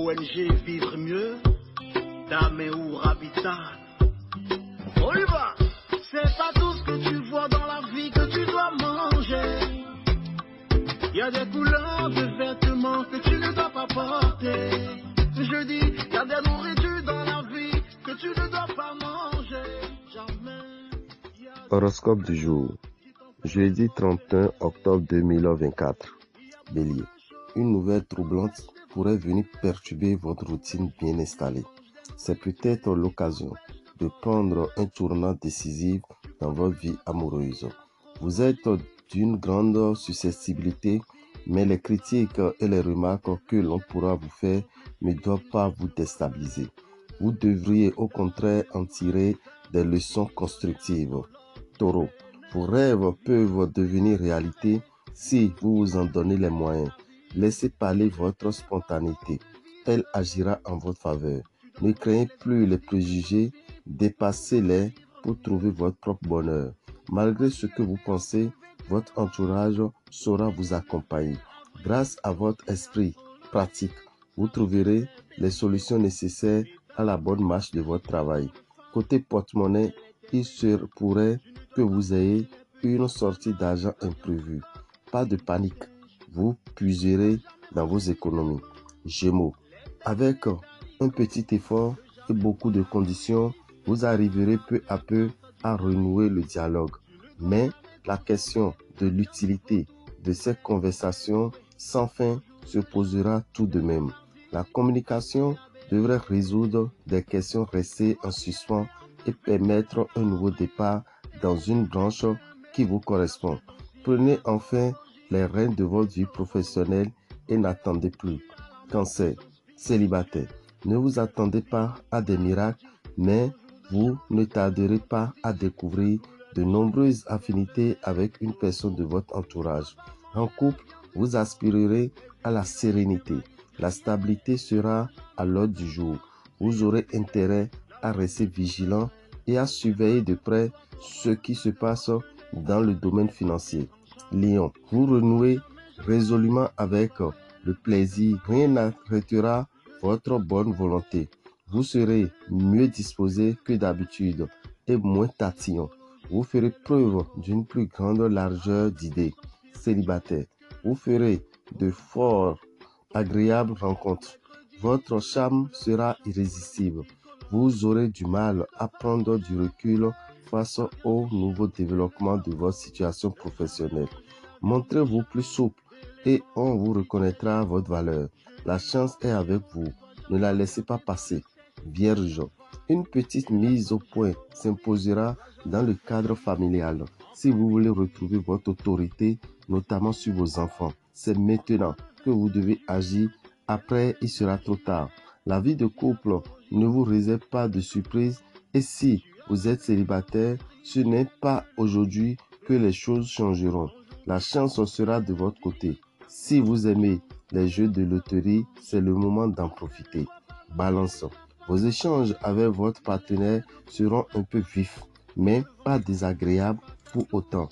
ONG Vivre Mieux, Daméou Habitat. On y va. C'est pas tout ce que tu vois dans la vie que tu dois manger. Il y a des couleurs de vêtements que tu ne dois pas porter. Je dis, il y a des nourritures dans la vie que tu ne dois pas manger. Jamais. Horoscope du jour. Jeudi 31 octobre 2024. Bélier. Une nouvelle troublante pourrait venir perturber votre routine bien installée. C'est peut-être l'occasion de prendre un tournant décisif dans votre vie amoureuse. Vous êtes d'une grande susceptibilité, mais les critiques et les remarques que l'on pourra vous faire ne doivent pas vous déstabiliser. Vous devriez au contraire en tirer des leçons constructives. Taureau, vos rêves peuvent devenir réalité si vous vous en donnez les moyens. Laissez parler votre spontanéité. Elle agira en votre faveur. Ne craignez plus les préjugés, dépassez-les pour trouver votre propre bonheur. Malgré ce que vous pensez, votre entourage saura vous accompagner. Grâce à votre esprit pratique, vous trouverez les solutions nécessaires à la bonne marche de votre travail. Côté porte-monnaie, il se pourrait que vous ayez une sortie d'argent imprévue. Pas de panique, vous puiserez dans vos économies. Gémeaux, avec un petit effort et beaucoup de conditions, vous arriverez peu à peu à renouer le dialogue. Mais la question de l'utilité de cette conversation sans fin se posera tout de même. La communication devrait résoudre des questions restées en suspens et permettre un nouveau départ dans une branche qui vous correspond. Prenez enfin les rênes de votre vie professionnelle et n'attendez plus. Cancer, célibataire, ne vous attendez pas à des miracles, mais vous ne tarderez pas à découvrir de nombreuses affinités avec une personne de votre entourage. En couple, vous aspirerez à la sérénité. La stabilité sera à l'ordre du jour. Vous aurez intérêt à rester vigilant et à surveiller de près ce qui se passe dans le domaine financier. Lion, vous renouez résolument avec le plaisir. Rien n'arrêtera votre bonne volonté. Vous serez mieux disposé que d'habitude et moins tatillon. Vous ferez preuve d'une plus grande largeur d'idées. Célibataire, vous ferez de fort agréables rencontres. Votre charme sera irrésistible. Vous aurez du mal à prendre du recul face au nouveau développement de votre situation professionnelle. Montrez-vous plus souple et on vous reconnaîtra votre valeur. La chance est avec vous. Ne la laissez pas passer. Vierge, une petite mise au point s'imposera dans le cadre familial. Si vous voulez retrouver votre autorité, notamment sur vos enfants, c'est maintenant que vous devez agir. Après, il sera trop tard. La vie de couple ne vous réserve pas de surprise et si vous êtes célibataire, ce n'est pas aujourd'hui que les choses changeront. La chance sera de votre côté. Si vous aimez les jeux de loterie, c'est le moment d'en profiter. Balance. Vos échanges avec votre partenaire seront un peu vifs, mais pas désagréables pour autant.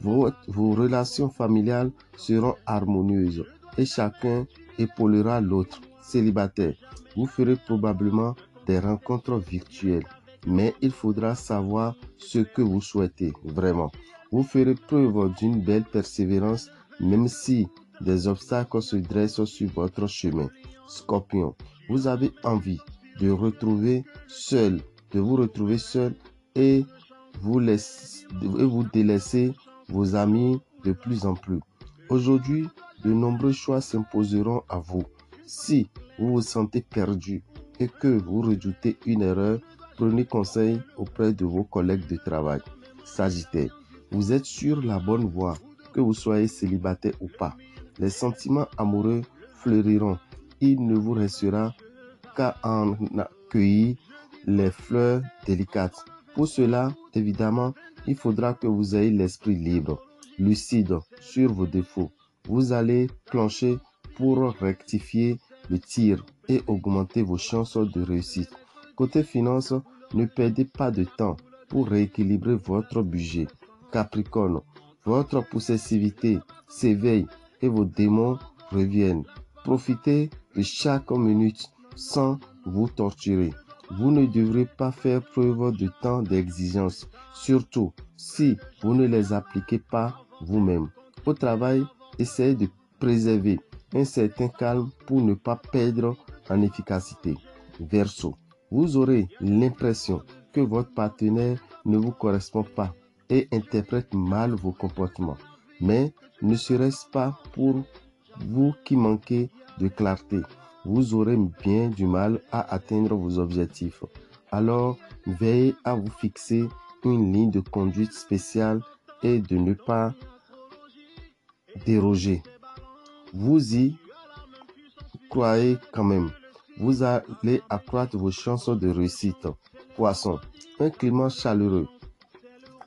Vos relations familiales seront harmonieuses et chacun épaulera l'autre. Célibataire, vous ferez probablement des rencontres virtuelles, mais il faudra savoir ce que vous souhaitez vraiment. Vous ferez preuve d'une belle persévérance, même si des obstacles se dressent sur votre chemin. Scorpion, vous avez envie de vous retrouver seul et vous délaisser vos amis de plus en plus. Aujourd'hui, de nombreux choix s'imposeront à vous. Si vous vous sentez perdu et que vous redoutez une erreur, prenez conseil auprès de vos collègues de travail. Sagittaire, vous êtes sur la bonne voie, que vous soyez célibataire ou pas. Les sentiments amoureux fleuriront. Il ne vous restera qu'à en accueillir les fleurs délicates. Pour cela, évidemment, il faudra que vous ayez l'esprit libre, lucide sur vos défauts. Vous allez plancher pour rectifier le tir et augmenter vos chances de réussite. Côté finance, ne perdez pas de temps pour rééquilibrer votre budget. Capricorne, votre possessivité s'éveille et vos démons reviennent. Profitez de chaque minute sans vous torturer. Vous ne devrez pas faire preuve de tant d'exigences, surtout si vous ne les appliquez pas vous-même. Au travail, essayez de préserver un certain calme pour ne pas perdre en efficacité. Verseau, vous aurez l'impression que votre partenaire ne vous correspond pas et interprète mal vos comportements. Mais ne serait-ce pas pour vous qui manquez de clarté? Vous aurez bien du mal à atteindre vos objectifs. Alors, veillez à vous fixer une ligne de conduite spéciale et de ne pas déroger. Vous y croyez quand même. Vous allez accroître vos chances de réussite. Poisson, un climat chaleureux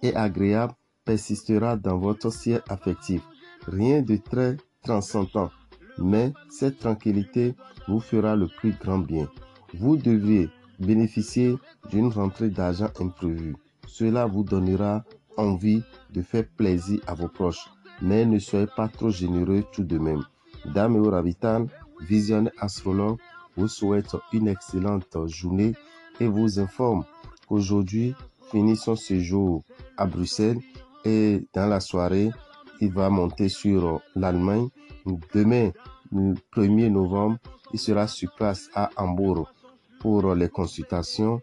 et agréable persistera dans votre ciel affectif. Rien de très transcendant, mais cette tranquillité vous fera le plus grand bien. Vous devriez bénéficier d'une rentrée d'argent imprévue. Cela vous donnera envie de faire plaisir à vos proches, mais ne soyez pas trop généreux tout de même. Dame et Rabitan, visionnaire astrologue, vous souhaite une excellente journée et vous informe qu'aujourd'hui, finit son séjour à Bruxelles et dans la soirée, il va monter sur l'Allemagne. Demain, le 1er novembre, il sera sur place à Hambourg pour les consultations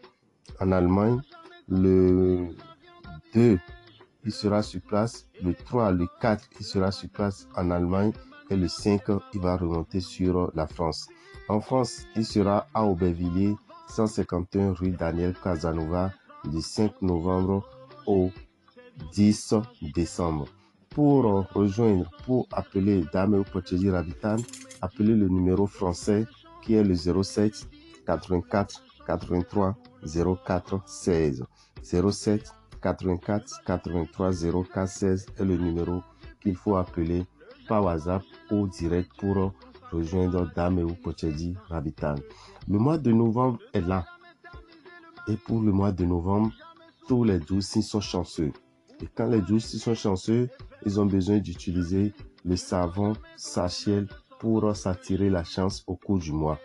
en Allemagne. Le 2, il sera sur place. Le 3, le 4, il sera sur place en Allemagne. Et le 5, il va remonter sur la France. En France, il sera à Aubervilliers, 151 rue Daniel Casanova, du 5 novembre au 10 décembre. Pour rejoindre, pour appeler Dame Pocheji Rabitan, appelez le numéro français qui est le 07 84 83 04 16. 07 84 83 04 16 est le numéro qu'il faut appeler par WhatsApp ou direct pour rejoindre Dame Pocheji Rabitan. Le mois de novembre est là. Et pour le mois de novembre, tous les 12 signes sont chanceux. Et quand les 12 signes sont chanceux, ils ont besoin d'utiliser le savon Sachiel pour s'attirer la chance au cours du mois.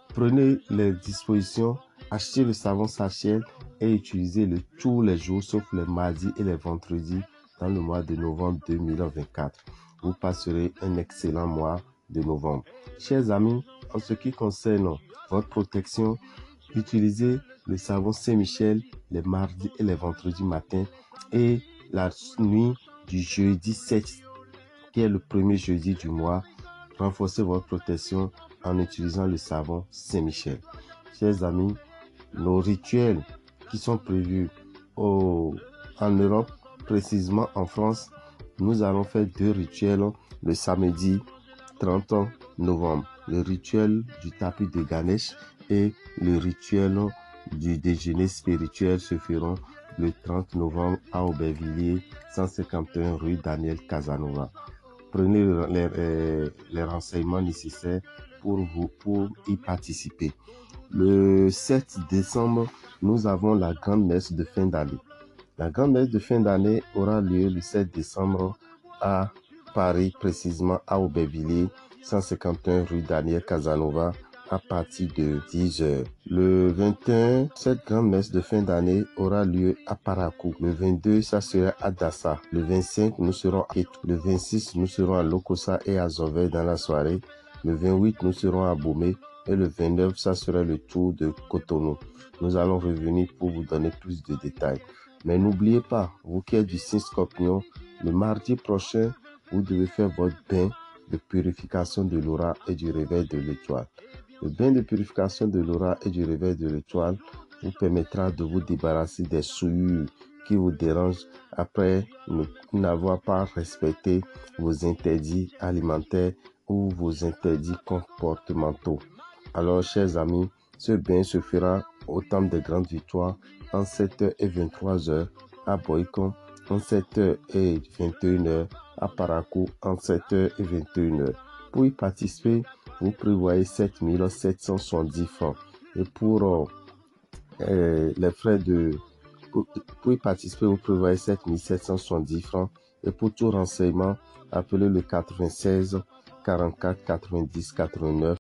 Prenez les dispositions, achetez le savon Sachiel et utilisez-le tous les jours, sauf les mardis et les vendredis dans le mois de novembre 2024. Vous passerez un excellent mois de novembre. Chers amis, en ce qui concerne votre protection, utilisez le savon Saint-Michel les mardis et les vendredis matin et la nuit du jeudi 7, qui est le premier jeudi du mois. Renforcez votre protection en utilisant le savon Saint-Michel. Chers amis, nos rituels qui sont prévus en Europe, précisément en France, nous allons faire 2 rituels le samedi 30 novembre. Le rituel du tapis de Ganesh et le rituel du déjeuner spirituel se feront le 30 novembre à Aubervilliers, 151 rue Daniel Casanova. Prenez les renseignements nécessaires pour y participer. Le 7 décembre, nous avons la grande messe de fin d'année. La grande messe de fin d'année aura lieu le 7 décembre à Paris, précisément à Aubervilliers, 151 rue Daniel Casanova, à partir de 10h. Le 21, cette grande messe de fin d'année aura lieu à Parakou. Le 22, ça sera à Dassa. Le 25, nous serons à Kétou. Le 26, nous serons à Lokossa et à Zové dans la soirée. Le 28, nous serons à Bomé. Et le 29, ça sera le tour de Cotonou. Nous allons revenir pour vous donner plus de détails. Mais n'oubliez pas, vous qui êtes du signe Scorpion, le mardi prochain, vous devez faire votre bain de purification de l'aura et du réveil de l'étoile. Le bain de purification de l'aura et du réveil de l'étoile vous permettra de vous débarrasser des souillures qui vous dérangent après n'avoir pas respecté vos interdits alimentaires ou vos interdits comportementaux. Alors, chers amis, ce bain se fera au temple des grandes victoires en 7h et 23h à Boycon, en 7h et 21h à Parakou, en 7h et 21h. Pour y participer, vous prévoyez 7 770 francs. Et pour les frais pour y participer, vous prévoyez 7 770 francs. Et pour tout renseignement, appelez le 96 44 90 89